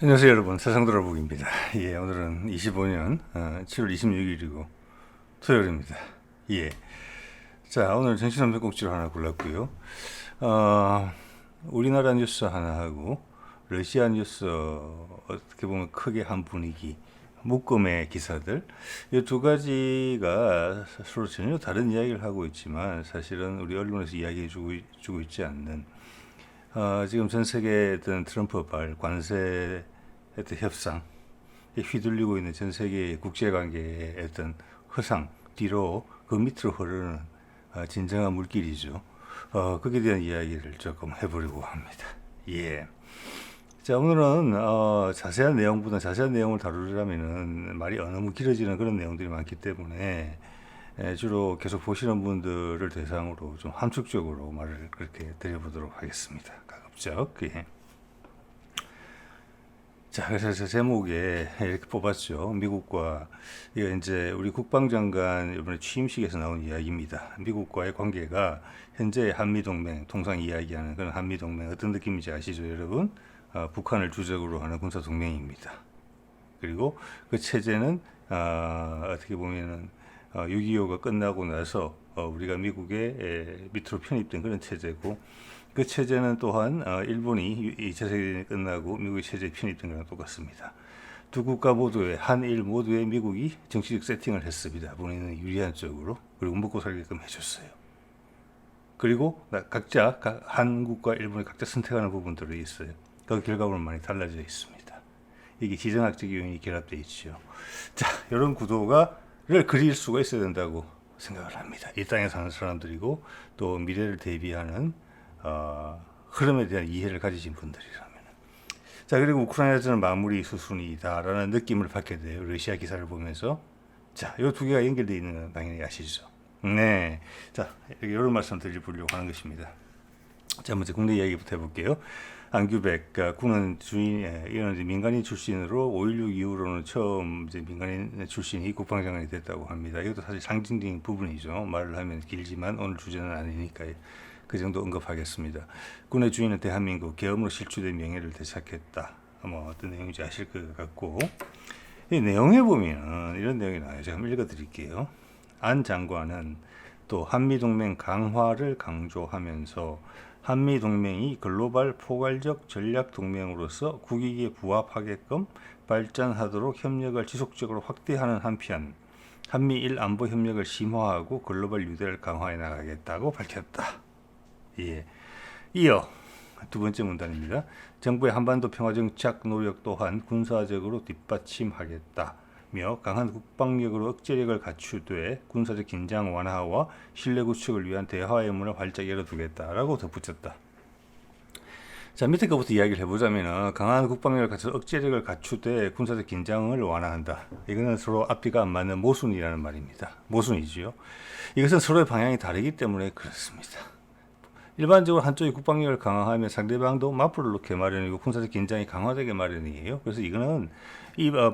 안녕하세요 여러분, 세상돌아보기입니다. 예, 오늘은 25년 7월 26일이고 토요일입니다. 예, 자, 오늘 정치산맥 꼭지로 하나 골랐고요. 우리나라 뉴스 하나 하고 러시아 뉴스, 어떻게 보면 크게 한 분위기, 묶음의 기사들, 이 두 가지가 서로 전혀 다른 이야기를 하고 있지만 사실은 우리 언론에서 이야기해주고 있지 않는, 지금 전 세계의 어떤 트럼프발 관세 어떤 협상에 휘둘리고 있는 전 세계의 국제관계의 어떤 허상 뒤로 그 밑으로 흐르는 진정한 물길이죠. 거기에 대한 이야기를 조금 해보려고 합니다. 예. 자, 오늘은 자세한 내용을 다루려면은 말이 너무 길어지는 그런 내용들이 많기 때문에 주로 계속 보시는 분들을 대상으로 좀 함축적으로 말을 그렇게 드려보도록 하겠습니다. 가급적. 예. 자, 그래서 제목에 이렇게 뽑았죠. 미국과, 이거 이제 우리 국방장관 이번에 취임식에서 나온 이야기입니다. 미국과의 관계가 현재 한미동맹, 통상 이야기하는 그런 한미동맹 어떤 느낌인지 아시죠, 여러분? 북한을 주적으로 하는 군사동맹입니다. 그리고 그 체제는, 어떻게 보면은, 6.25가 끝나고 나서 우리가 미국의 밑으로 편입된 그런 체제고, 그 체제는 또한 일본이 2차 세계대전이 끝나고 미국의 체제에 편입된 거랑 똑같습니다. 두 국가 모두의 한일 모두의 미국이 정치적 세팅을 했습니다. 본인은 유리한 쪽으로. 그리고 먹고 살게끔 해줬어요. 그리고 각자 한국과 일본이 각자 선택하는 부분들이 있어요. 그 결과물은 많이 달라져 있습니다. 이게 지정학적 요인이 결합되어 있죠. 자, 이런 구도를 그릴 수가 있어야 된다고 생각을 합니다. 이 땅에 사는 사람들이고 또 미래를 대비하는 흐름에 대한 이해를 가지신 분들이라면. 자, 그리고 우크라이나전은 마무리 수순이다라는 느낌을 받게 돼요. 러시아 기사를 보면서. 자, 이 두 개가 연결되어 있는 건 당연히 아시죠? 네. 자, 이런 말씀 드리려고 하는 것입니다. 자, 먼저 국내 이야기부터 해볼게요. 안규백 군은 이런 민간인 출신으로 5.16 이후로는 처음 이제 민간인 출신이 국방장관이 됐다고 합니다. 이것도 사실 상징적인 부분이죠. 말을 하면 길지만 오늘 주제는 아니니까요. 그 정도 언급하겠습니다. 군의 주인은 대한민국 계엄으로 실추된 명예를 되찾겠다. 뭐 어떤 내용인지 아실 것 같고, 이 내용에 보면 이런 내용이 나와요. 제가 한번 읽어드릴게요. 안 장관은 또 한미동맹 강화를 강조하면서 한미동맹이 글로벌 포괄적 전략동맹으로서 국익에 부합하게끔 발전하도록 협력을 지속적으로 확대하는 한편 한미일 안보 협력을 심화하고 글로벌 유대를 강화해 나가겠다고 밝혔다. 예. 이어 두 번째 문단입니다. 정부의 한반도 평화 정착 노력 또한 군사적으로 뒷받침하겠다며 강한 국방력으로 억제력을 갖추되 군사적 긴장 완화와 신뢰 구축을 위한 대화의 문을 활짝 열어두겠다라고 덧붙였다. 자, 밑에 거부터 이야기를 해보자면 강한 국방력을 갖춰 억제력을 갖추되 군사적 긴장을 완화한다. 이거는 서로 앞뒤가 안 맞는 모순이라는 말입니다. 모순이지요. 이것은 서로의 방향이 다르기 때문에 그렇습니다. 일반적으로 한쪽이 국방력을 강화하면 상대방도 맞불을 놓게 마련이고 군사적 긴장이 강화되게 마련이에요. 그래서 이거는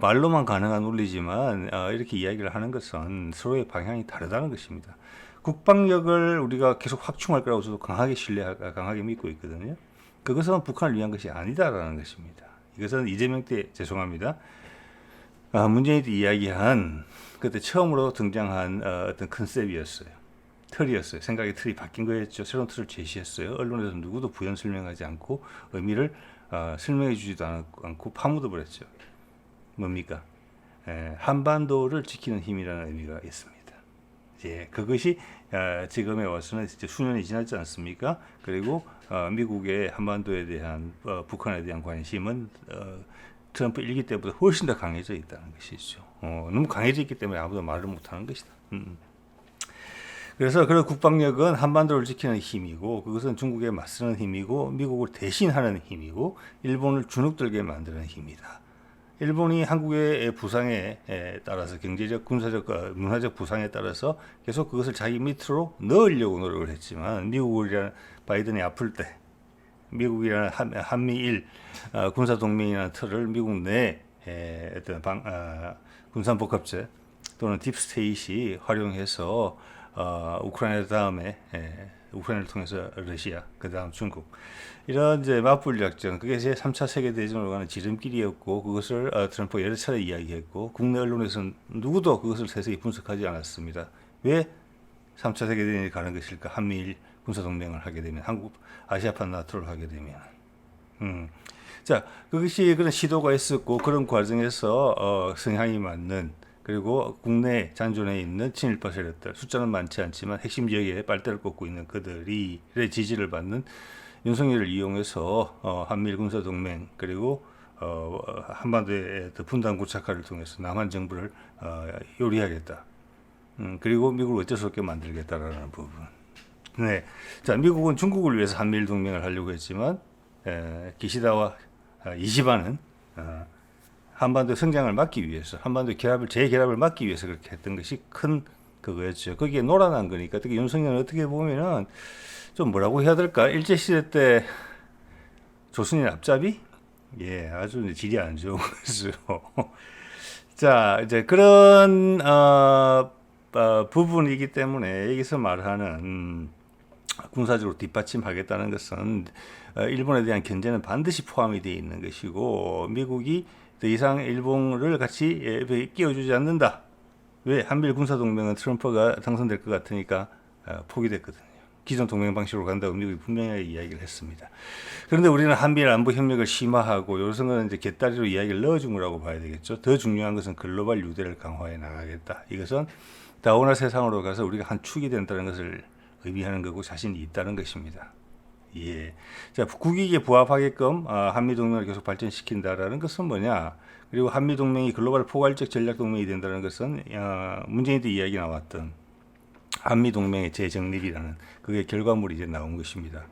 말로만 가능한 논리지만 이렇게 이야기를 하는 것은 서로의 방향이 다르다는 것입니다. 국방력을 우리가 계속 확충할 거라고 저도 강하게 믿고 있거든요. 그것은 북한을 위한 것이 아니다라는 것입니다. 이것은 이재명 때 죄송합니다. 문재인이 이야기한 그때 처음으로 등장한 어떤 컨셉이었어요. 틀이었어요. 생각의 틀이 바뀐 거였죠. 새로운 틀을 제시했어요. 언론에서 누구도 부연 설명하지 않고 의미를 설명해 주지도 않고 파묻어 버렸죠. 뭡니까? 한반도를 지키는 힘이라는 의미가 있습니다. 예, 그것이 지금에 와서는 이제 수년이 지났지 않습니까? 그리고 미국의 한반도에 대한 북한에 대한 관심은 트럼프 일기 때보다 훨씬 더 강해져 있다는 것이죠. 너무 강해져 있기 때문에 아무도 말을 못하는 것이다. 그래서 그런 국방력은 한반도를 지키는 힘이고 그것은 중국에 맞서는 힘이고 미국을 대신하는 힘이고 일본을 주눅들게 만드는 힘이다. 일본이 한국의 부상에 따라서 경제적, 군사적, 문화적 부상에 따라서 계속 그것을 자기 밑으로 넣으려고 노력을 했지만 미국이라는 바이든이 아플 때 미국이라는 한미일 군사동맹이라는 틀을 미국 내 어떤 군산복합체 또는 딥스테이트이 활용해서 우크라이나 다음에 우크라이나를 통해서 러시아, 그 다음 중국. 이런 이제 맞불 작전, 그게 제 3차 세계대전으로 가는 지름길이었고, 그것을 트럼프가 여러 차례 이야기했고, 국내 언론에서는 누구도 그것을 세세히 분석하지 않았습니다. 왜 3차 세계대전이 가는 것일까? 한미일 군사동맹을 하게 되면, 한국, 아시아판 나토를 하게 되면. 자, 그것이 그런 시도가 있었고, 그런 과정에서 성향이 맞는, 그리고 국내 잔존에 있는 친일파 세력들, 숫자는 많지 않지만 핵심 지역에 빨대를 꽂고 있는 그들의 지지를 받는 윤석열을 이용해서 한미일 군사동맹, 그리고 한반도의 분단 고착화를 통해서 남한 정부를 요리하겠다. 그리고 미국을 어쩔 수 없게 만들겠다라는 부분. 네. 자, 미국은 중국을 위해서 한미일 동맹을 하려고 했지만, 기시다와 이시바는 한반도 성장을 막기 위해서, 한반도 재결합을 막기 위해서 그렇게 했던 것이 큰 그거였죠. 거기에 놀아난 거니까. 특히 윤석열은 어떻게 보면은 좀 뭐라고 해야 될까? 일제시대 때 조선인 앞잡이? 예, 아주 질이 안 좋은 거죠. 자, 이제 그런, 부분이기 때문에 여기서 말하는, 군사적으로 뒷받침하겠다는 것은 일본에 대한 견제는 반드시 포함이 되어 있는 것이고, 미국이 더 이상 일본을 같이 끼워주지 않는다. 왜? 한미일 군사동맹은 트럼프가 당선될 것 같으니까 포기됐거든요. 기존 동맹 방식으로 간다고 미국이 분명하게 이야기를 했습니다. 그런데 우리는 한미일 안보 협력을 심화하고, 요새는 이제 곁다리로 이야기를 넣어준 거라고 봐야 되겠죠. 더 중요한 것은 글로벌 유대를 강화해 나가겠다. 이것은 다원화 세상으로 가서 우리가 한 축이 된다는 것을 의미하는 거고, 자신이 있다는 것입니다. 예. 자, 국익에 부합하게끔 한미동맹을 계속 발전시킨다라는 것은 뭐냐? 그리고 한미동맹이 글로벌 포괄적 전략동맹이 된다는 것은 문재인 때 이야기 나왔던 한미동맹의 재정립이라는 그게 결과물이 이제 나온 것입니다.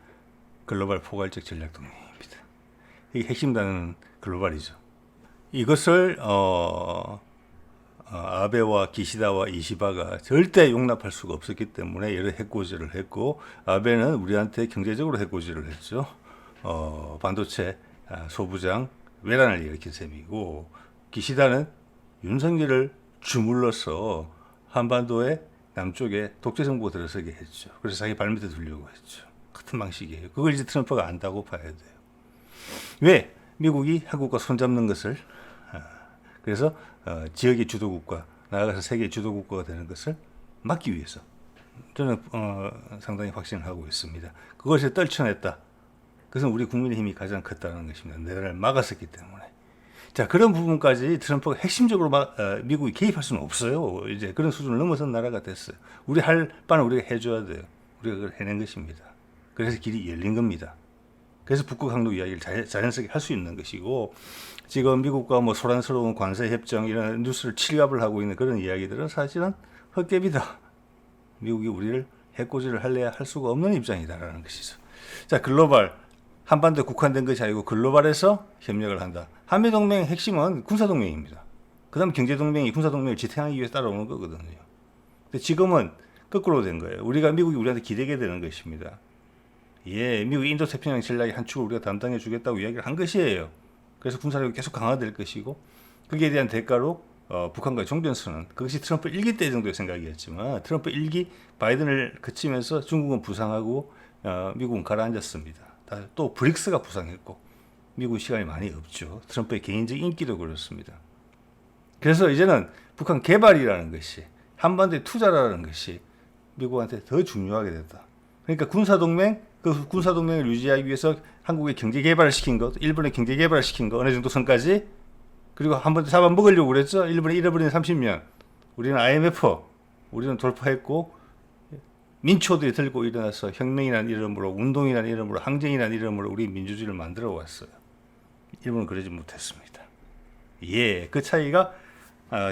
글로벌 포괄적 전략동맹입니다. 이게 핵심 단어는 글로벌이죠. 이것을 아베와 기시다와 이시바가 절대 용납할 수가 없었기 때문에 여러 해코지를 했고, 아베는 우리한테 경제적으로 해코지를 했죠. 반도체 소부장 외란을 일으킨 셈이고, 기시다는 윤석열을 주물러서 한반도의 남쪽에 독재 정부가 들어서게 했죠. 그래서 자기 발밑에 두려고 했죠. 같은 방식이에요. 그걸 이제 트럼프가 안다고 봐야 돼요. 왜? 미국이 한국과 손잡는 것을, 그래서 지역의 주도국가, 나아가서 세계의 주도국가가 되는 것을 막기 위해서 저는 상당히 확신을 하고 있습니다. 그것을 떨쳐냈다. 그것은 우리 국민의 힘이 가장 컸다는 것입니다. 내란을 막았었기 때문에. 자, 그런 부분까지 트럼프가 핵심적으로 미국이 개입할 수는 없어요. 이제 그런 수준을 넘어선 나라가 됐어요. 우리 할 바는 우리가 해줘야 돼요. 우리가 그걸 해낸 것입니다. 그래서 길이 열린 겁니다. 그래서 북극 항로 이야기를 자연스럽게 할 수 있는 것이고, 지금 미국과 뭐 소란스러운 관세 협정 이런 뉴스를 칠갑을 하고 있는 그런 이야기들은 사실은 헛개비다. 미국이 우리를 해코지를 할래야 할 수가 없는 입장이다라는 것이죠. 자, 글로벌, 한반도에 국한된 것이 아니고 글로벌에서 협력을 한다. 한미동맹의 핵심은 군사동맹입니다. 그 다음 경제동맹이 군사동맹을 지탱하기 위해서 따라오는 거거든요. 근데 지금은 거꾸로 된 거예요. 미국이 우리한테 기대게 되는 것입니다. 예, 미국이 인도태평양 전략의 한 축을 우리가 담당해 주겠다고 이야기를 한 것이에요. 그래서 군사력이 계속 강화될 것이고, 거기에 대한 대가로 북한과의 종전선언, 그것이 트럼프 1기 때 정도의 생각이었지만, 트럼프 1기 바이든을 거치면서 중국은 부상하고 미국은 가라앉았습니다. 또 브릭스가 부상했고, 미국 시간이 많이 없죠. 트럼프의 개인적 인기도 그렇습니다. 그래서 이제는 북한 개발이라는 것이, 한반도의 투자라는 것이 미국한테 더 중요하게 됐다. 그러니까 그 군사동맹을 유지하기 위해서 한국의 경제 개발을 시킨 것, 일본의 경제 개발을 시킨 것, 어느 정도 선까지, 그리고 한 번 잡아먹으려고 그랬죠. 일본의 잃어버린 30년. 우리는 IMF, 우리는 돌파했고, 민초들이 들고 일어나서 혁명이라는 이름으로, 운동이라는 이름으로, 항쟁이라는 이름으로 우리 민주주의를 만들어 왔어요. 일본은 그러지 못했습니다. 예, 그 차이가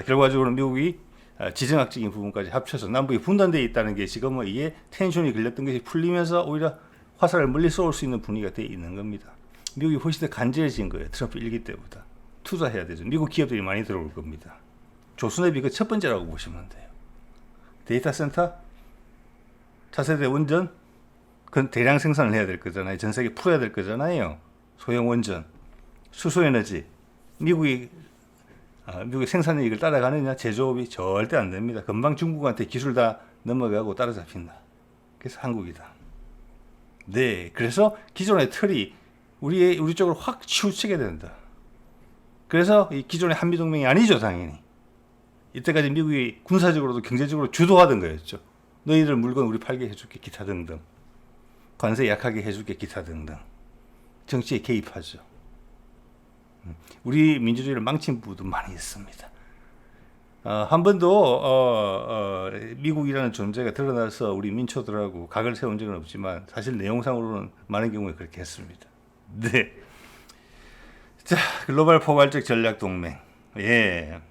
결과적으로 미국이 지정학적인 부분까지 합쳐서 남북이 분단되어 있다는 게 지금은 이게 텐션이 걸렸던 것이 풀리면서 오히려 화살을 멀리 쏠 수 있는 분위기가 되어 있는 겁니다. 미국이 훨씬 더 간절해진 거예요. 트럼프 1기 때보다. 투자해야 되죠. 미국 기업들이 많이 들어올 겁니다. 조선업이 그 첫 번째라고 보시면 돼요. 데이터 센터, 차세대 원전, 그건 대량 생산을 해야 될 거잖아요. 전 세계 풀어야 될 거잖아요. 소형 원전, 수소에너지. 미국의 생산력이 이걸 따라가느냐? 제조업이 절대 안 됩니다. 금방 중국한테 기술 다 넘어가고 따라잡힌다. 그래서 한국이다. 네, 그래서 기존의 틀이 우리 쪽으로 확 치우치게 된다. 그래서 이 기존의 한미동맹이 아니죠, 당연히. 이때까지 미국이 군사적으로도 경제적으로 주도하던 거였죠. 너희들 물건 우리 팔게 해줄게, 기타 등등. 관세 약하게 해줄게, 기타 등등. 정치에 개입하죠. 우리 민주주의를 망친 부분도 많이 있습니다. 한 번도 미국이라는 존재가 드러나서 우리 민초들하고 각을 세운 적은 없지만 사실 내용상으로는 많은 경우에 그렇게 했습니다. 네. 자, 글로벌 포괄적 전략 동맹. 예.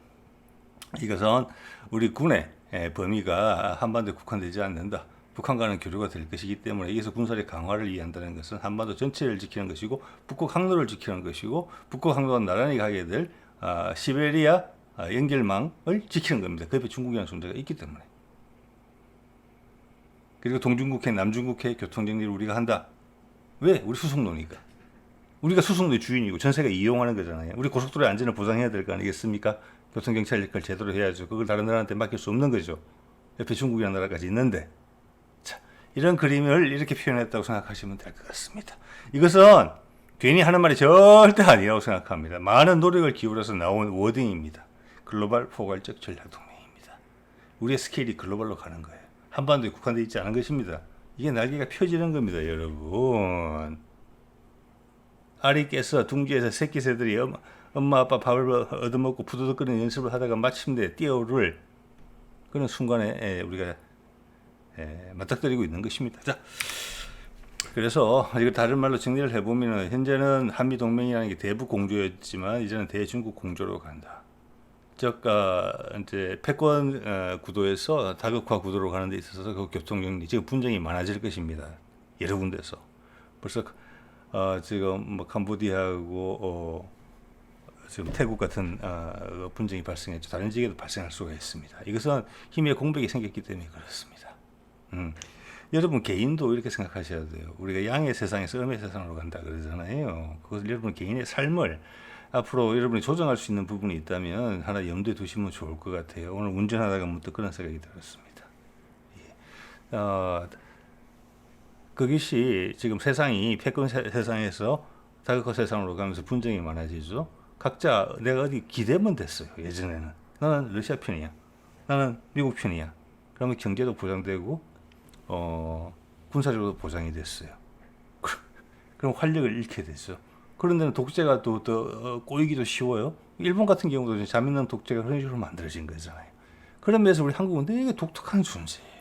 이것은 우리 군의 범위가 한반도에 국한되지 않는다. 북한과는 교류가 될 것이기 때문에 여기서 군사력 강화를 이해한다는 것은 한반도 전체를 지키는 것이고 북극 항로를 지키는 것이고 북극 항로가 나란히 가게 될 시베리아 연결망을 지키는 겁니다. 그 옆에 중국이라는 존재가 있기 때문에. 그리고 동중국해, 남중국해 교통정리를 우리가 한다. 왜? 우리 수송로니까. 우리가 수송로의 주인이고 전세가 이용하는 거잖아요. 우리 고속도로의 안전을 보장해야 될 거 아니겠습니까? 교통경찰 역할 제대로 해야죠. 그걸 다른 나라한테 맡길 수 없는 거죠. 옆에 중국이라는 나라까지 있는데. 자, 이런 그림을 이렇게 표현했다고 생각하시면 될 것 같습니다. 이것은 괜히 하는 말이 절대 아니라고 생각합니다. 많은 노력을 기울여서 나온 워딩입니다. 글로벌 포괄적 전략 동맹입니다. 우리의 스케일이 글로벌로 가는 거예요. 한반도에 국한되어 있지 않은 것입니다. 이게 날개가 펴지는 겁니다, 여러분. 알이 깨서 둥지에서 새끼 새들이 엄마 아빠 밥을 얻어먹고 부두덕거리는 연습을 하다가 마침내 뛰어오를 그런 순간에 우리가 맞닥뜨리고 있는 것입니다. 자, 그래서 이걸 다른 말로 정리를 해보면 현재는 한미 동맹이라는 게 대북 공조였지만 이제는 대중국 공조로 간다. 즉 이제 패권 구도에서 다극화 구도로 가는 데 있어서 그 교통 정리, 지금 분쟁이 많아질 것입니다. 여러 군데서 벌써 지금 뭐 캄보디아하고 지금 태국 같은 분쟁이 발생했죠. 다른 지역에도 발생할 수가 있습니다. 이것은 힘의 공백이 생겼기 때문에 그렇습니다. 여러분 개인도 이렇게 생각하셔야 돼요. 우리가 양의 세상에서 음의 세상으로 간다 그러잖아요. 그것을 여러분 개인의 삶을 앞으로 여러분이 조정할 수 있는 부분이 있다면 하나 염두에 두시면 좋을 것 같아요. 오늘 운전하다가 문득 그런 생각이 들었습니다. 예. 그것이 지금 세상이 패권 세상에서 다극화 세상으로 가면서 분쟁이 많아지죠. 각자 내가 어디 기대면 됐어요. 예전에는 나는 러시아 편이야, 나는 미국 편이야. 그러면 경제도 보장되고 군사적으로도 보장이 됐어요. 그럼 활력을 잃게 되죠. 그런 데는 독재가 또 꼬이기도 쉬워요. 일본 같은 경우도 자민당 독재가 그런 식으로 만들어진 거잖아요. 그런 면에서 우리 한국은 되게 독특한 존재예요.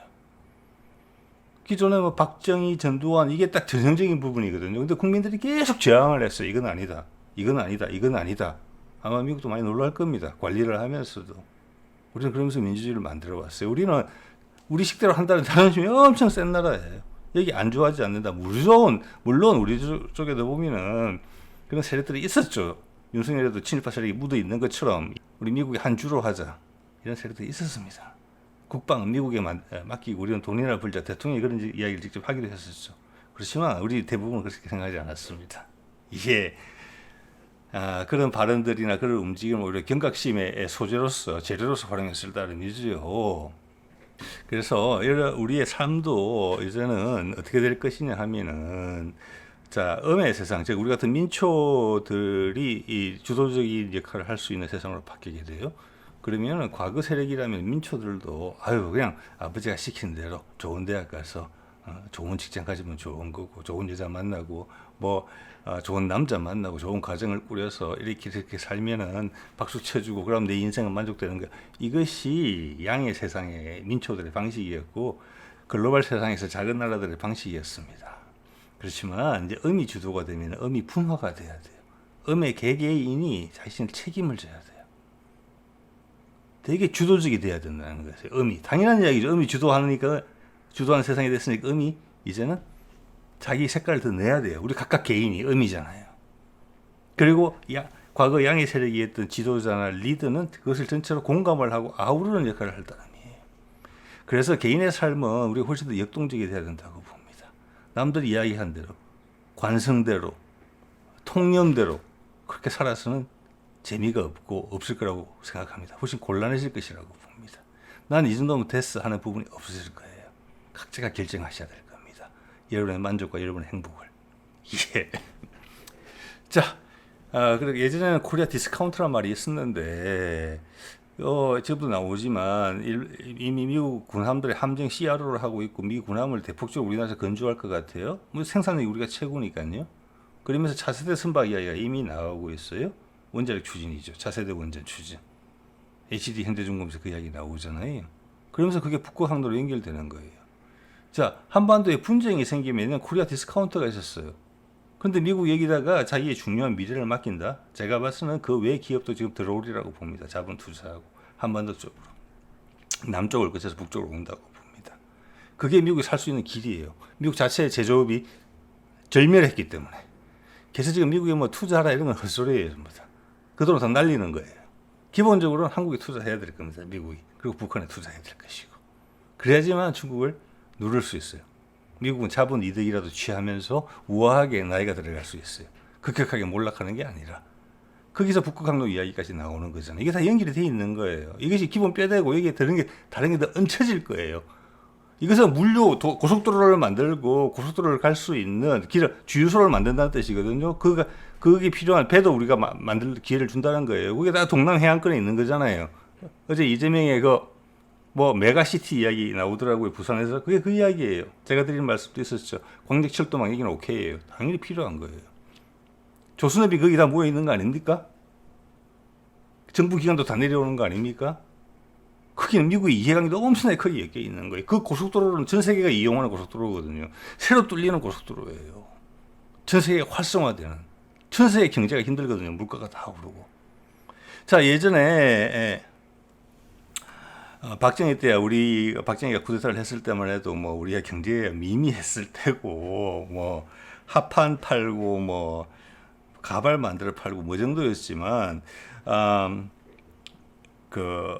기존에 뭐 박정희, 전두환 이게 딱 전형적인 부분이거든요. 근데 국민들이 계속 저항을 했어요. 이건 아니다, 이건 아니다, 이건 아니다. 아마 미국도 많이 놀랄 겁니다. 관리를 하면서도. 우리는 그러면서 민주주의를 만들어 왔어요. 우리는 우리 식대로 한다는 자존심이 엄청 센 나라예요. 여기 안주하지 않는다. 물론 우리 쪽에도 보면은 그런 세력들이 있었죠. 윤석열에도 친일파 세력이 묻어 있는 것처럼 우리 미국에 한 주로 하자 이런 세력들이 있었습니다. 국방은 미국에 맡기고 우리는 돈이나 벌자, 대통령이 그런 이야기를 직접 하기도 했었죠. 그렇지만 우리 대부분은 그렇게 생각하지 않았습니다. 이게 그런 발언들이나 그런 움직임을 오히려 경각심의 소재로서 재료로서 활용했을 따름이죠. 그래서 우리의 삶도 이제는 어떻게 될 것이냐 하면은 자, 음의 세상, 즉 우리 같은 민초들이 이 주도적인 역할을 할 수 있는 세상으로 바뀌게 돼요. 그러면 과거 세력이라면 민초들도 그냥 아버지가 시킨 대로 좋은 대학 가서 좋은 직장 가지면 좋은 거고, 좋은 여자 만나고 뭐 좋은 남자 만나고 좋은 가정을 꾸려서 이렇게 살면은 박수 쳐주고 그럼 내 인생은 만족되는 거. 이것이 양의 세상의 민초들의 방식이었고 글로벌 세상에서 작은 나라들의 방식이었습니다. 그렇지만 이제 음이 주도가 되면 음이 분화가 돼야 돼요. 음의 개개인이 자신의 책임을 져야 돼요. 되게 주도적이 돼야 된다는 거예요. 음이 당연한 이야기죠. 음이 주도하는 세상이 됐으니까 음이 이제는 자기 색깔을 더 내야 돼요. 우리 각각 개인이 음이잖아요. 그리고 과거 양의 세력이 했던 지도자나 리더는 그것을 전체로 공감을 하고 아우르는 역할을 할 따름이에요. 그래서 개인의 삶은 우리가 훨씬 더 역동적이 돼야 된다고 봅니다. 남들이 이야기한 대로, 관성대로, 통념대로 그렇게 살아서는 재미가 없을 거라고 생각합니다. 훨씬 곤란해질 것이라고 봅니다. 난 이 정도면 됐어 하는 부분이 없어질 거예요. 각자가 결정하셔야 될 겁니다. 여러분의 만족과 여러분의 행복을. 예. 자, 그리고 예전에는 코리아 디스카운트란 말이 있었는데, 지금도 나오지만, 이미 미국 군함들의 함정 CRO를 하고 있고, 미 군함을 대폭적으로 우리나라에서 건조할 것 같아요. 뭐 생산력이 우리가 최고니까요. 그러면서 차세대 선박 이야기가 이미 나오고 있어요. 원자력 추진이죠. 차세대 원전 추진. HD 현대중공업에서 그 이야기 나오잖아요. 그러면서 그게 북극 항로로 연결되는 거예요. 자, 한반도에 분쟁이 생기면 코리아 디스카운트가 있었어요. 근데 미국 여기다가 자기의 중요한 미래를 맡긴다. 제가 봐서는 그 외 기업도 지금 들어오리라고 봅니다. 자본 투자하고 한반도 쪽으로 남쪽을 거쳐서 북쪽으로 온다고 봅니다. 그게 미국이 살 수 있는 길이에요. 미국 자체의 제조업이 절멸했기 때문에. 그래서 지금 미국에 뭐 투자하라 이런 건 헛소리예요, 전부 다. 그 돈 다 날리는 거예요. 기본적으로는 한국에 투자해야 될 겁니다, 미국이. 그리고 북한에 투자해야 될 것이고. 그래야지만 중국을 누를 수 있어요. 미국은 자본 이득이라도 취하면서 우아하게 나이가 들어갈 수 있어요. 급격하게 몰락하는 게 아니라. 거기서 북극 항로 이야기까지 나오는 거잖아요. 이게 다 연결이 돼 있는 거예요. 이것이 기본 뼈대고 이게 다른 게 더 얹혀질 거예요. 이것은 물류 고속도로를 만들고 고속도로를 갈 수 있는 주유소를 만든다는 뜻이거든요. 그게 필요한 배도 우리가 만들 기회를 준다는 거예요. 그게 다 동남 해안권에 있는 거잖아요. 어제 이재명의 메가시티 이야기 나오더라고요. 부산에서. 그게 그 이야기예요. 제가 드린 말씀도 있었죠. 광역철도망 얘기는 오케이예요. 당연히 필요한 거예요. 조선업이 거기 다 모여 있는 거 아닙니까? 정부 기관도 다 내려오는 거 아닙니까? 거기는 미국의 이해관계도 엄청나게 크게 엮여 있는 거예요. 그 고속도로는 전 세계가 이용하는 고속도로거든요. 새로 뚫리는 고속도로예요. 전 세계가 활성화되는. 전 세계 경제가 힘들거든요. 물가가 다 오르고. 자, 예전에 박정희 때야 박정희가 쿠데타를 했을 때만 해도 뭐 우리가 경제에 미미했을 때고 뭐 합판 팔고 뭐 가발 만들어 팔고 뭐 정도였지만 그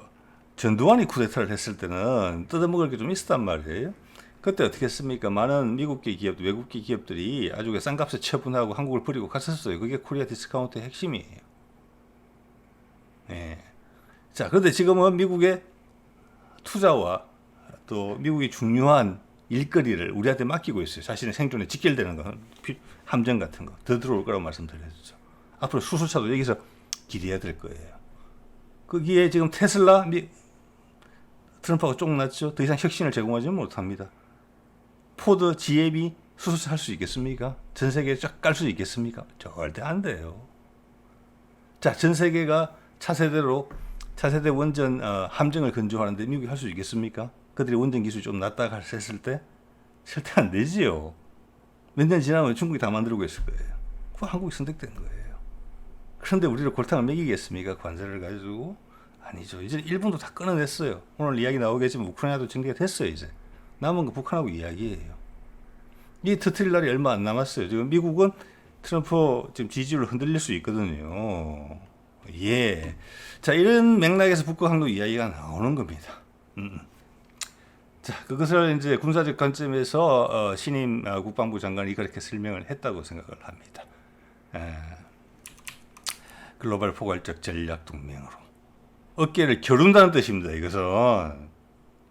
전두환이 쿠데타를 했을 때는 뜯어먹을 게 좀 있었단 말이에요. 그때 어떻게 했습니까? 많은 미국계 기업, 외국계 기업들이 아주 싼 값에 처분하고 한국을 버리고 갔었어요. 그게 코리아 디스카운트의 핵심이에요. 예. 자, 그런데 지금은 미국의 투자와 또 미국의 중요한 일거리를 우리한테 맡기고 있어요. 자신의 생존에 직결되는 거, 함정 같은 거 더 들어올 거라고 말씀드렸죠. 앞으로 수소차도 여기서 기대해야 될 거예요. 거기에 지금 테슬라, 트럼프하고 쫑났죠. 더 이상 혁신을 제공하지 못합니다. 포드, GM이 수소차 할 수 있겠습니까? 전 세계에 쫙 깔 수 있겠습니까? 절대 안 돼요. 자, 전 세계가 차세대 원전 함정을 건조하는데 미국이 할 수 있겠습니까? 그들이 원전 기술이 좀 낮다고 했을 때 절대 안 되지요. 몇 년 지나면 중국이 다 만들고 있을 거예요. 그거 한국이 선택된 거예요. 그런데 우리를 골탕을 먹이겠습니까? 관세를 가지고? 아니죠. 이제 일본도 다 끊어냈어요. 오늘 이야기 나오겠지만 우크라이나도 정리가 됐어요. 이제 남은 거 북한하고 이야기예요. 이 터트릴 날이 얼마 안 남았어요. 지금 미국은 트럼프 지금 지지율을 흔들릴 수 있거든요. 예. 자, 이런 맥락에서 북극 항로 이야기가 나오는 겁니다. 자, 그것을 이제 군사적 관점에서 신임 국방부 장관이 그렇게 설명을 했다고 생각을 합니다. 글로벌 포괄적 전략 동맹으로 어깨를 겨룬다는 뜻입니다. 이것은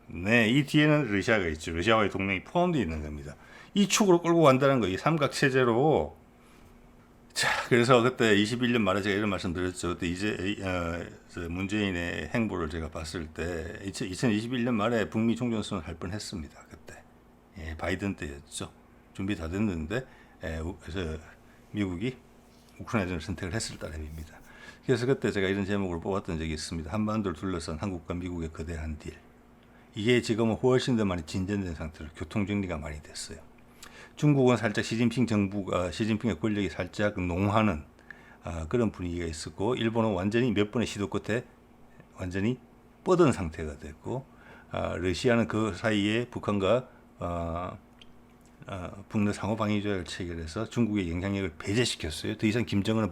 네, 이 뒤에는 러시아가 있죠. 러시아와의 동맹이 포함되어 있는 겁니다. 이 축으로 끌고 간다는 거, 이 삼각 체제로. 자, 그래서 그때 21년 말에 제가 이런 말씀 드렸죠. 그때 문재인의 행보를 제가 봤을 때 2021년 말에 북미 총전선언 할 뻔했습니다. 그때 바이든 때였죠. 준비 다 됐는데 그래서 미국이 우크라이나전을 선택을 했을 따름입니다. 그래서 그때 제가 이런 제목을 뽑았던 적이 있습니다. 한반도를 둘러싼 한국과 미국의 거대한 딜. 이게 지금은 훨씬 더 많이 진전된 상태로 교통정리가 많이 됐어요. 중국은 살짝 시진핑의 권력이 살짝 농하는 그런 분위기가 있었고, 일본은 완전히 몇 번의 시도 끝에 완전히 뻗은 상태가 됐고, 러시아는 그 사이에 북한과 북러 상호방위조약을 체결해서 중국의 영향력을 배제시켰어요. 더 이상 김정은은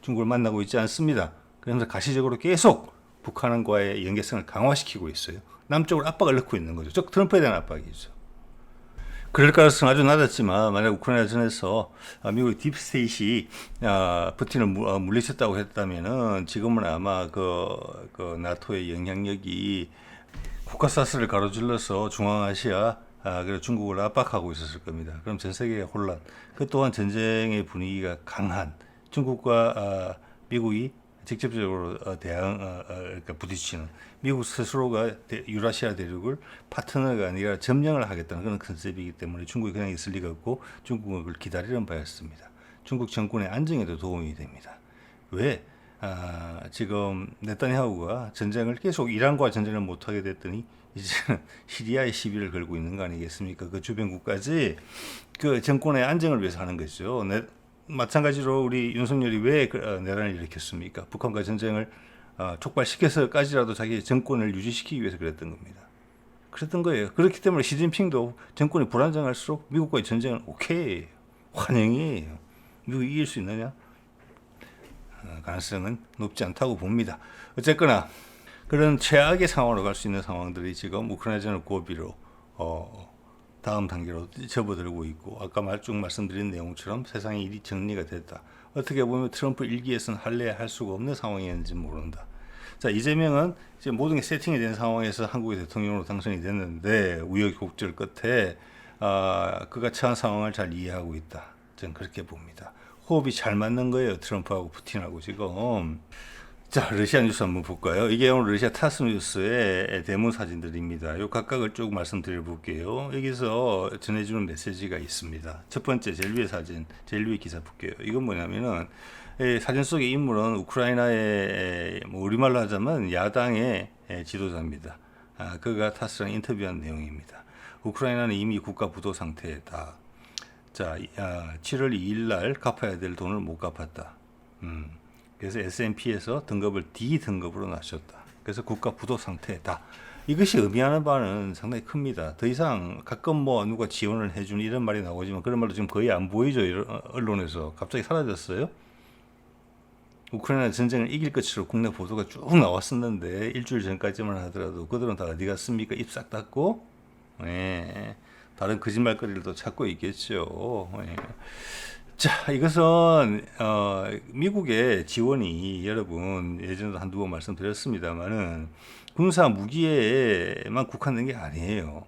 중국을 만나고 있지 않습니다. 그러면서 가시적으로 계속 북한과의 연계성을 강화시키고 있어요. 남쪽으로 압박을 넣고 있는 거죠. 즉 트럼프에 대한 압박이죠. 그럴 가능성은 아주 낮았지만 만약 우크라이나 전에서 미국의 딥스테이시 푸틴을 물리쳤다고 했다면은 지금은 아마 그 나토의 영향력이 코카사스를 가로질러서 중앙아시아 그래서 중국을 압박하고 있었을 겁니다. 그럼 전 세계의 혼란, 그 또한 전쟁의 분위기가 강한 중국과 미국이 직접적으로 그러니까 부딪히는 미국 스스로가 유라시아 대륙을 파트너가 아니라 점령을 하겠다는 그런 컨셉이기 때문에 중국이 그냥 있을 리가 없고 중국은 그걸 기다리는 바였습니다. 중국 정권의 안정에도 도움이 됩니다. 왜? 지금 네타냐후가 전쟁을 계속 이란과 전쟁을 못하게 됐더니 이제는 시리아에 시비를 걸고 있는 거 아니겠습니까? 그 주변국까지 그 정권의 안정을 위해서 하는 거죠. 마찬가지로 우리 윤석열이 왜 내란을 일으켰습니까? 북한과 전쟁을 촉발시켜서까지라도 자기 정권을 유지시키기 위해서 그랬던 겁니다. 그랬던 거예요. 그렇기 때문에 시진핑도 정권이 불안정할수록 미국과의 전쟁은 오케이, 환영이에요. 미국이 이길 수 있느냐? 가능성은 높지 않다고 봅니다. 어쨌거나 그런 최악의 상황으로 갈 수 있는 상황들이 지금 우크라이나전을 고비로 다음 단계로 접어들고 있고 아까 쭉 말씀드린 내용처럼 세상의 일이 정리가 됐다. 어떻게 보면 트럼프 일기에서는 할래야 할 수가 없는 상황이었는지 모른다. 자, 이재명은 이제 모든 게 세팅이 된 상황에서 한국의 대통령으로 당선이 됐는데 우여곡절 끝에 그가 처한 상황을 잘 이해하고 있다. 저는 그렇게 봅니다. 호흡이 잘 맞는 거예요. 트럼프하고 푸틴하고 지금. 자, 러시아 뉴스 한번 볼까요? 이게 오늘 러시아 타스 뉴스의 대문 사진들입니다. 요 각각을 쭉 말씀드려 볼게요. 여기서 전해주는 메시지가 있습니다. 첫 번째, 제일 위의 사진, 제일 위의 기사 볼게요. 이건 뭐냐면은, 사진 속의 인물은 우크라이나의, 우리말로 하자면 야당의 지도자입니다. 그가 타스랑 인터뷰한 내용입니다. 우크라이나는 이미 국가 부도 상태다. 자, 7월 2일 날 갚아야 될 돈을 못 갚았다. 그래서 S&P에서 등급을 D 등급으로 낮췄다. 그래서 국가 부도 상태다. 이것이 의미하는 바는 상당히 큽니다. 더 이상 가끔 누가 지원을 해주는 이런 말이 나오지만 그런 말도 지금 거의 안 보이죠. 언론에서. 갑자기 사라졌어요. 우크라이나 전쟁을 이길 것으로 국내 보도가 쭉 나왔었는데 일주일 전까지만 하더라도 그들은 다 어디 갔습니까? 입 싹 닫고 다른 거짓말거리를 또 찾고 있겠죠. 자, 이것은 미국의 지원이 여러분 예전에도 한두 번 말씀드렸습니다만은 군사 무기에만 국한된 게 아니에요.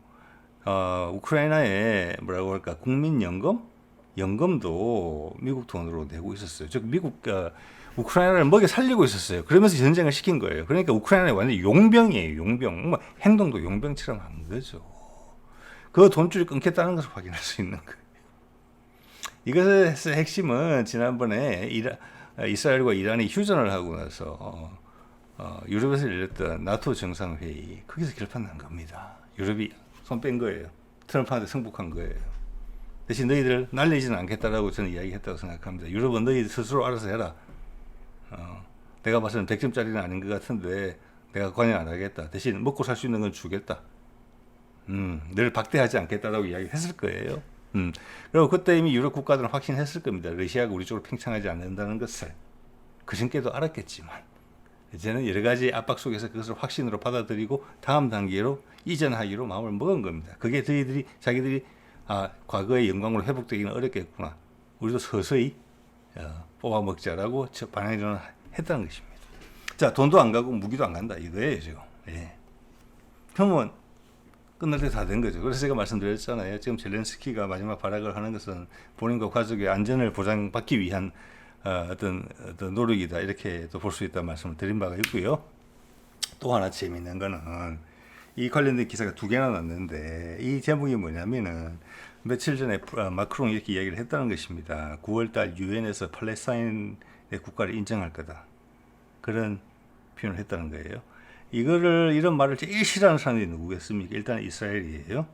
우크라이나에 뭐라고 할까 국민연금? 연금도 미국 돈으로 내고 있었어요. 즉 미국 우크라이나를 먹여 살리고 있었어요. 그러면서 전쟁을 시킨 거예요. 그러니까 우크라이나는 완전 용병이에요. 용병. 행동도 용병처럼 한 거죠. 그 돈줄이 끊겼다는 것을 확인할 수 있는 거예요. 이것의 핵심은 지난번에 이스라엘과 이란이 휴전을 하고 나서 유럽에서 열렸던 나토 정상회의 거기서 결판난 겁니다. 유럽이 손 뺀 거예요. 트럼프한테 승복한 거예요. 대신 너희들 날리지는 않겠다라고 저는 이야기했다고 생각합니다. 유럽은 너희 스스로 알아서 해라. 내가 봐서는 100점짜리는 아닌 것 같은데 내가 관여 안 하겠다. 대신 먹고 살 수 있는 건 주겠다. 늘 박대하지 않겠다라고 이야기했을 거예요. 그리고 그때 이미 유럽 국가들은 확신했을 겁니다. 러시아가 우리 쪽으로 팽창하지 않는다는 것을. 그전께도 알았겠지만 이제는 여러 가지 압박 속에서 그것을 확신으로 받아들이고 다음 단계로 이전하기로 마음을 먹은 겁니다. 그게 자기들이 과거의 영광으로 회복되기는 어렵겠구나. 우리도 서서히 뽑아먹자라고 방향전을 했다는 것입니다. 자, 돈도 안 가고 무기도 안 간다 이거예요 지금. 그러면 끝날 때 다 된 거죠. 그래서 제가 말씀드렸잖아요. 지금 젤렌스키가 마지막 발악을 하는 것은 본인과 가족의 안전을 보장받기 위한 어떤 노력이다. 이렇게 또 볼 수 있다는 말씀을 드린 바가 있고요. 또 하나 재미있는 거는 이 관련된 기사가 두 개나 났는데 이 제목이 뭐냐면은 며칠 전에 마크롱이 이렇게 이야기를 했다는 것입니다. 9월달 유엔에서 팔레스타인의 국가를 인정할 거다. 그런 표현을 했다는 거예요. 이런 말을 제일 싫어하는 사람이 누구겠습니까? 일단 이스라엘이에요.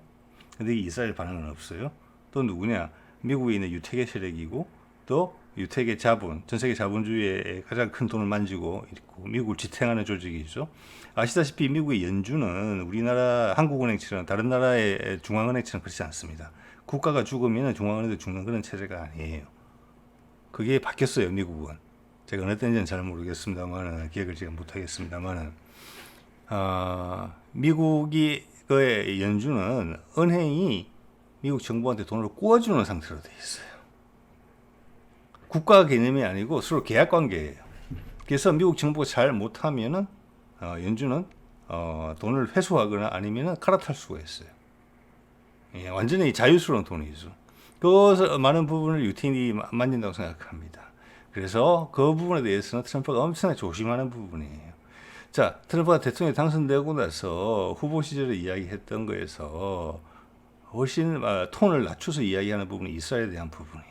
근데 이스라엘 반응은 없어요. 또 누구냐? 미국에 있는 유태계 세력이고 또 유태계 자본, 전 세계 자본주의에 가장 큰 돈을 만지고 있고 미국을 지탱하는 조직이죠. 아시다시피 미국의 연준은 우리나라 한국은행처럼 다른 나라의 중앙은행처럼 그렇지 않습니다. 국가가 죽으면 중앙은행도 죽는 그런 체제가 아니에요. 그게 바뀌었어요, 미국은. 제가 어느 때인지는 잘 모르겠습니다만 기억을 제가 못하겠습니다만 미국의 연준은 은행이 미국 정부한테 돈을 구워주는 상태로 돼 있어요. 국가 개념이 아니고 서로 계약 관계예요. 그래서 미국 정부가 잘 못하면은 연준은 돈을 회수하거나 아니면은 갈아탈 수가 있어요. 예, 완전히 자유스러운 돈이죠. 그 많은 부분을 유태인이 만진다고 생각합니다. 그래서 그 부분에 대해서는 트럼프가 엄청나게 조심하는 부분이에요. 자, 트럼프가 대통령에 당선되고 나서 후보 시절에 이야기했던 거에서 훨씬 톤을 낮춰서 이야기하는 부분이 이스라엘에 대한 부분이에요.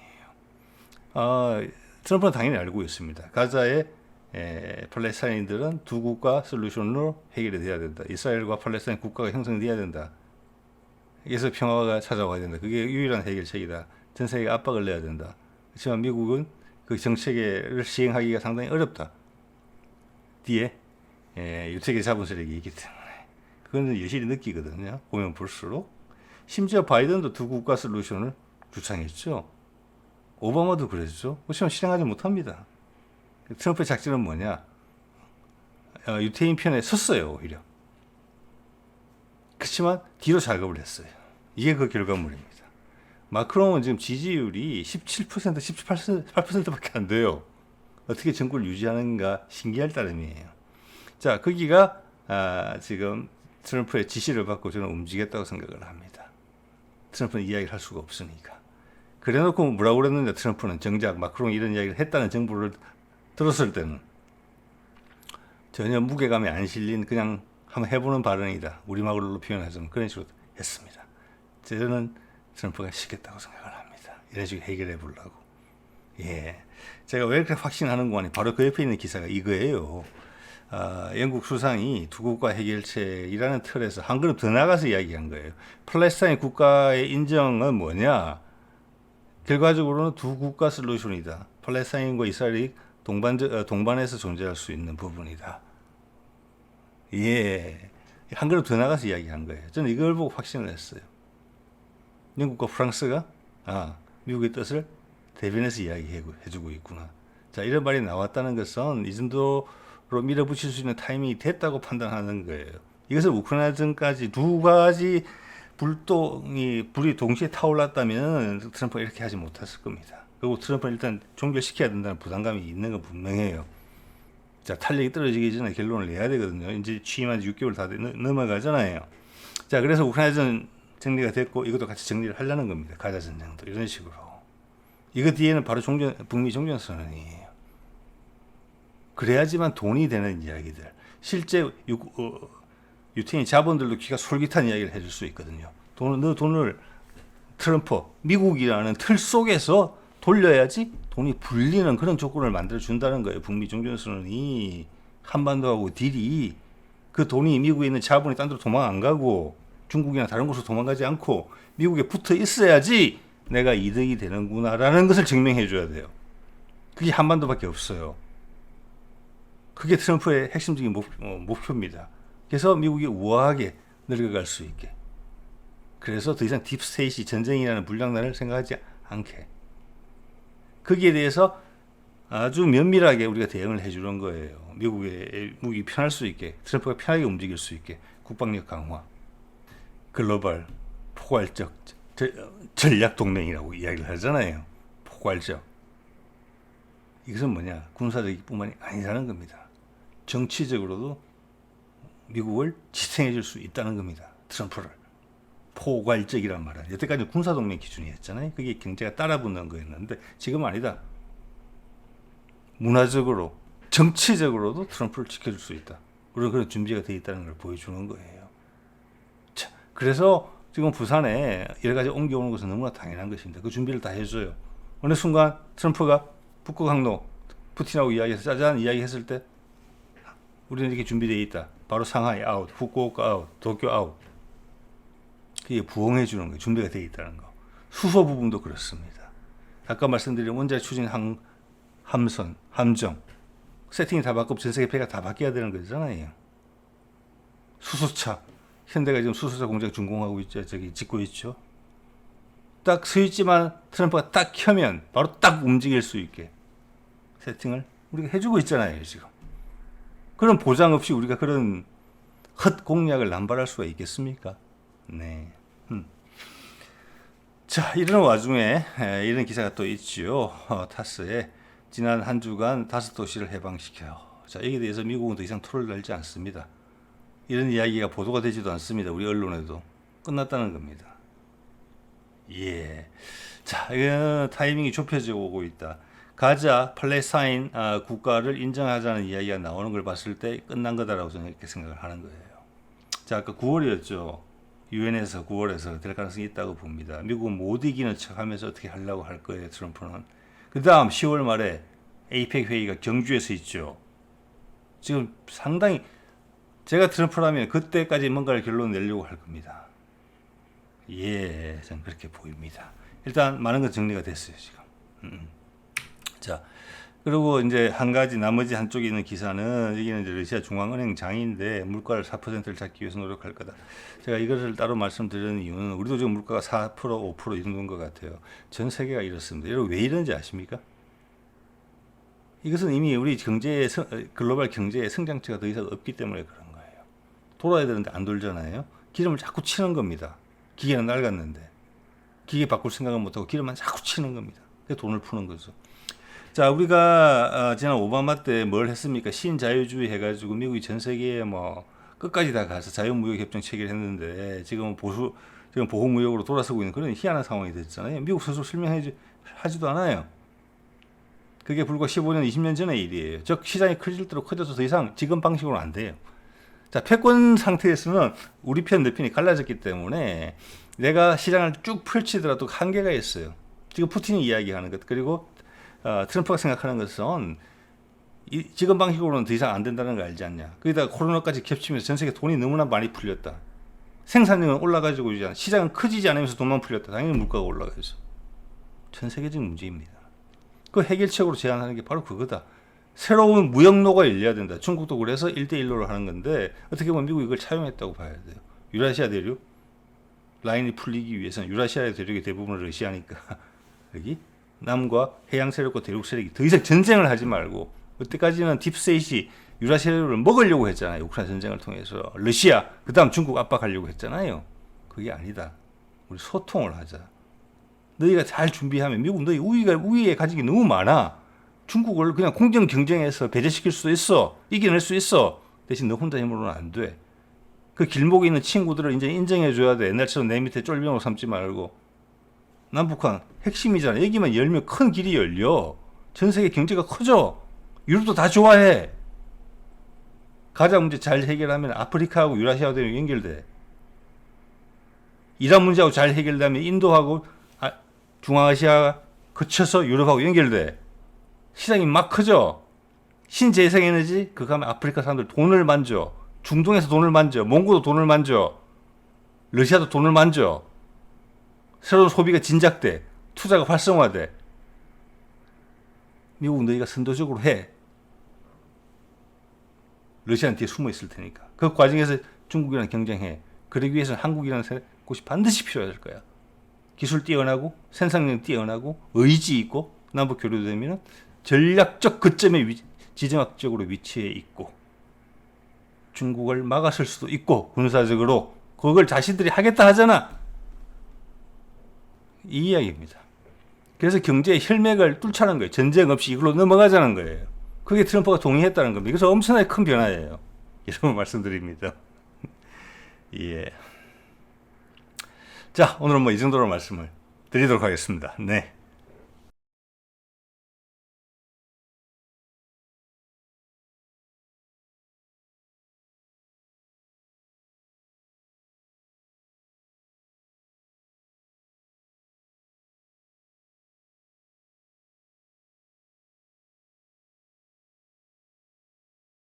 트럼프는 당연히 알고 있습니다. 가자의 팔레스타인들은 두 국가 솔루션으로 해결이 돼야 된다. 이스라엘과 팔레스타인 국가가 형성돼야 된다. 그래서 평화가 찾아와야 된다. 그게 유일한 해결책이다. 전 세계가 압박을 내야 된다. 그렇지만 미국은 그 정책을 시행하기가 상당히 어렵다. 뒤에 유색의 자본 세력이 있기 때문에 그건 여실히 느끼거든요. 보면 볼수록. 심지어 바이든도 두 국가 솔루션을 주창했죠. 오바마도 그랬죠. 그렇지만 실행하지 못합니다. 트럼프의 작전은 뭐냐? 유태인 편에 섰어요, 오히려. 그렇지만 뒤로 작업을 했어요. 이게 그 결과물입니다. 마크롱은 지금 지지율이 17%, 18%밖에 안 돼요. 어떻게 정권을 유지하는가 신기할 따름이에요. 자, 거기가 지금 트럼프의 지시를 받고 저는 움직였다고 생각을 합니다. 트럼프는 이야기를 할 수가 없으니까. 그래놓고 뭐라고 그랬는데 트럼프는 정작 마크롱이 이런 이야기를 했다는 정보를 들었을 때는 전혀 무게감이 안 실린 그냥 한번 해보는 발언이다. 우리말로 표현하자면 그런 식으로 했습니다. 저는 트럼프가 시켰다고 생각을 합니다. 이런 식으로 해결해 보려고. 예, 제가 왜 이렇게 확신하는 거니? 바로 그 옆에 있는 기사가 이거예요. 영국 수상이 두 국가 해결책이라는 틀에서 한 걸음 더 나가서 이야기한 거예요. 팔레스타인 국가의 인정은 뭐냐? 결과적으로는 두 국가 솔루션이다. 팔레스타인과 이스라엘이 동반해서 존재할 수 있는 부분이다. 예, 한 걸음 더 나가서 이야기한 거예요. 저는 이걸 보고 확신을 했어요. 영국과 프랑스가 미국의 뜻을 대변해서 이야기해주고 있구나. 자, 이런 말이 나왔다는 것은 이 정도로 밀어붙일 수 있는 타이밍이 됐다고 판단하는 거예요. 이것을 우크라이나전까지 두 가지 불이 동시에 타올랐다면 트럼프가 이렇게 하지 못했을 겁니다. 그리고 트럼프는 일단 종결시켜야 된다는 부담감이 있는 건 분명해요. 자, 탄력이 떨어지기 전에 결론을 내야 되거든요. 이제 취임한 지 6개월 다 넘어가잖아요. 자, 그래서 우크라이나전 정리가 됐고 이것도 같이 정리를 하려는 겁니다. 가자 전쟁도 이런 식으로. 이거 뒤에는 바로 북미 종전선언이에요. 그래야지만 돈이 되는 이야기들. 실제 유태인 자본들도 귀가 솔깃한 이야기를 해줄 수 있거든요. 너 돈을 트럼프, 미국이라는 틀 속에서 돌려야지 돈이 불리는 그런 조건을 만들어 준다는 거예요. 북미 종전선언이. 한반도하고 딜이 그 돈이 미국에 있는 자본이 딴 데로 도망 안 가고 중국이나 다른 곳으로 도망가지 않고 미국에 붙어 있어야지 내가 이득이 되는구나라는 것을 증명해 줘야 돼요. 그게 한반도밖에 없어요. 그게 트럼프의 핵심적인 목표입니다. 그래서 미국이 우아하게 늙어갈 수 있게. 그래서 더 이상 딥스테이시 전쟁이라는 불량난을 생각하지 않게. 거기에 대해서 아주 면밀하게 우리가 대응을 해주는 거예요. 미국이 편할 수 있게, 트럼프가 편하게 움직일 수 있게 국방력 강화, 글로벌 포괄적 전략 동맹이라고 이야기를 하잖아요. 포괄적. 이것은 뭐냐? 군사적일 뿐만이 아니라는 겁니다. 정치적으로도 미국을 지탱해 줄 수 있다는 겁니다. 트럼프를. 포괄적이란 말은 여태까지 군사동맹 기준이었잖아요. 그게 경제가 따라붙는 거였는데 지금은 아니다. 문화적으로, 정치적으로도 트럼프를 지켜줄 수 있다. 그런 준비가 되어 있다는 걸 보여주는 거예요. 자, 그래서 지금 부산에 여러 가지 옮겨오는 것은 너무나 당연한 것입니다. 그 준비를 다 해줘요. 어느 순간 트럼프가 북극 항로 푸틴하고 이야기해서 짜잔 이야기했을 때 우리는 이렇게 준비되어 있다. 바로 상하이 아웃, 후쿠오카 아웃, 도쿄 아웃. 그게 부응해 주는 거예요. 준비가 되어 있다는 거. 수소 부분도 그렇습니다. 아까 말씀드린 원자력 추진 함선, 함정 세팅이 다 바뀌고 전 세계 배가 다 바뀌어야 되는 거잖아요. 수소차. 현대가 지금 수소차 공장 준공하고 있죠. 짓고 있죠. 딱 서 있지만 트럼프가 딱 켜면 바로 딱 움직일 수 있게 세팅을 우리가 해주고 있잖아요. 지금. 그런 보장 없이 우리가 그런 헛 공약을 남발할 수가 있겠습니까? 네. 자, 이런 와중에 이런 기사가 또 있지요. 타스에 지난 한 주간 5도시를 해방시켜요. 자, 여기에 대해서 미국은 더 이상 토를 달지 않습니다. 이런 이야기가 보도가 되지도 않습니다. 우리 언론에도. 끝났다는 겁니다. 예. 자, 이거 타이밍이 좁혀지고 오고 있다. 가자, 팔레스타인 국가를 인정하자는 이야기가 나오는 걸 봤을 때 끝난 거다라고 저는 이렇게 생각을 하는 거예요. 자, 아까 9월이었죠. 유엔에서 9월에서 될 가능성이 있다고 봅니다. 미국은 못 이기는 척 하면서 어떻게 하려고 할 거예요, 트럼프는. 그 다음 10월 말에 에이펙 회의가 경주에서 있죠. 지금 상당히, 제가 트럼프라면 그때까지 뭔가를 결론 내려고 할 겁니다. 예, 저는 그렇게 보입니다. 일단 많은 건 정리가 됐어요, 지금. 자, 그리고 이제 한 가지 나머지 한쪽에 있는 기사는 여기는 이제 러시아 중앙은행 장인데 물가를 4%를 잡기 위해서 노력할 거다. 제가 이것을 따로 말씀드리는 이유는 우리도 지금 물가가 4%, 5%이 정도인 것 같아요. 전 세계가 이렇습니다. 여러분 왜 이런지 아십니까? 이것은 이미 우리 경제의 글로벌 경제의 성장치가 더 이상 없기 때문에 그런 거예요. 돌아야 되는데 안 돌잖아요. 기름을 자꾸 치는 겁니다. 기계는 낡았는데 기계 바꿀 생각은 못하고 기름만 자꾸 치는 겁니다. 그래서 돈을 푸는 거죠. 자, 우리가 지난 오바마 때 뭘 했습니까? 신자유주의 해가지고 미국이 전 세계에 뭐 끝까지 다 가서 자유무역협정 체결했는데 지금 보호무역으로 돌아서고 있는 그런 희한한 상황이 됐잖아요. 미국 스스로 설명하지도 않아요. 그게 불과 15년, 20년 전의 일이에요. 즉 시장이 커질 대로 커져서 더 이상 지금 방식으로는 안 돼요. 자, 패권 상태에서는 우리 편, 내 편이 갈라졌기 때문에 내가 시장을 쭉 펼치더라도 한계가 있어요. 지금 푸틴이 이야기하는 것, 그리고 트럼프가 생각하는 것은 지금 방식으로는 더 이상 안 된다는 걸 알지 않냐. 거기다가 코로나까지 겹치면서 전 세계 돈이 너무나 많이 풀렸다. 생산량은 올라가지고 시장은 커지지 않으면서 돈만 풀렸다. 당연히 물가가 올라가죠. 전 세계적인 문제입니다. 그 해결책으로 제안하는 게 바로 그거다. 새로운 무역로가 열려야 된다. 중국도 그래서 1대1로를 하는 건데 어떻게 보면 미국이 이걸 차용했다고 봐야 돼요. 유라시아 대륙 라인이 풀리기 위해서는 유라시아 대륙의 대부분은 러시아니까 여기 남과 해양 세력과 대륙 세력이 더 이상 전쟁을 하지 말고, 그때까지는 딥스테이시 유라시아를 먹으려고 했잖아요. 우크라이나 전쟁을 통해서. 러시아, 그 다음 중국 압박하려고 했잖아요. 그게 아니다. 우리 소통을 하자. 너희가 잘 준비하면 미국 너희 우위에 가진 게 너무 많아. 중국을 그냥 공정 경쟁해서 배제시킬 수도 있어. 이겨낼 수 있어. 대신 너 혼자 힘으로는 안 돼. 그 길목에 있는 친구들을 이제 인정해줘야 돼. 옛날처럼 내 밑에 쫄병으로 삼지 말고. 남북한 핵심이잖아. 여기만 열면 큰 길이 열려. 전 세계 경제가 커져. 유럽도 다 좋아해. 가자 문제 잘 해결하면 아프리카하고 유라시아하고 연결돼. 이란 문제하고 잘 해결되면 인도하고 중앙아시아 거쳐서 유럽하고 연결돼. 시장이 막 커져. 신재생에너지 그거 하면 아프리카 사람들 돈을 만져. 중동에서 돈을 만져. 몽고도 돈을 만져. 러시아도 돈을 만져. 새로운 소비가 진작돼. 투자가 활성화돼. 미국 너희가 선도적으로 해. 러시아는 뒤에 숨어 있을 테니까. 그 과정에서 중국이랑 경쟁해. 그러기 위해서는 한국이라는 곳이 반드시 필요할 거야. 기술 뛰어나고 생산력 뛰어나고 의지 있고 남북 교류되면 전략적 거점에 지정학적으로 위치해 있고 중국을 막아설 수도 있고 군사적으로 그걸 자신들이 하겠다 하잖아. 이 이야기입니다. 그래서 경제의 혈맥을 뚫자는 거예요. 전쟁 없이 이걸로 넘어가자는 거예요. 그게 트럼프가 동의했다는 겁니다. 그래서 엄청나게 큰 변화예요. 이런 말씀드립니다. 예. 자, 오늘은 뭐 이 정도로 말씀을 드리도록 하겠습니다. 네.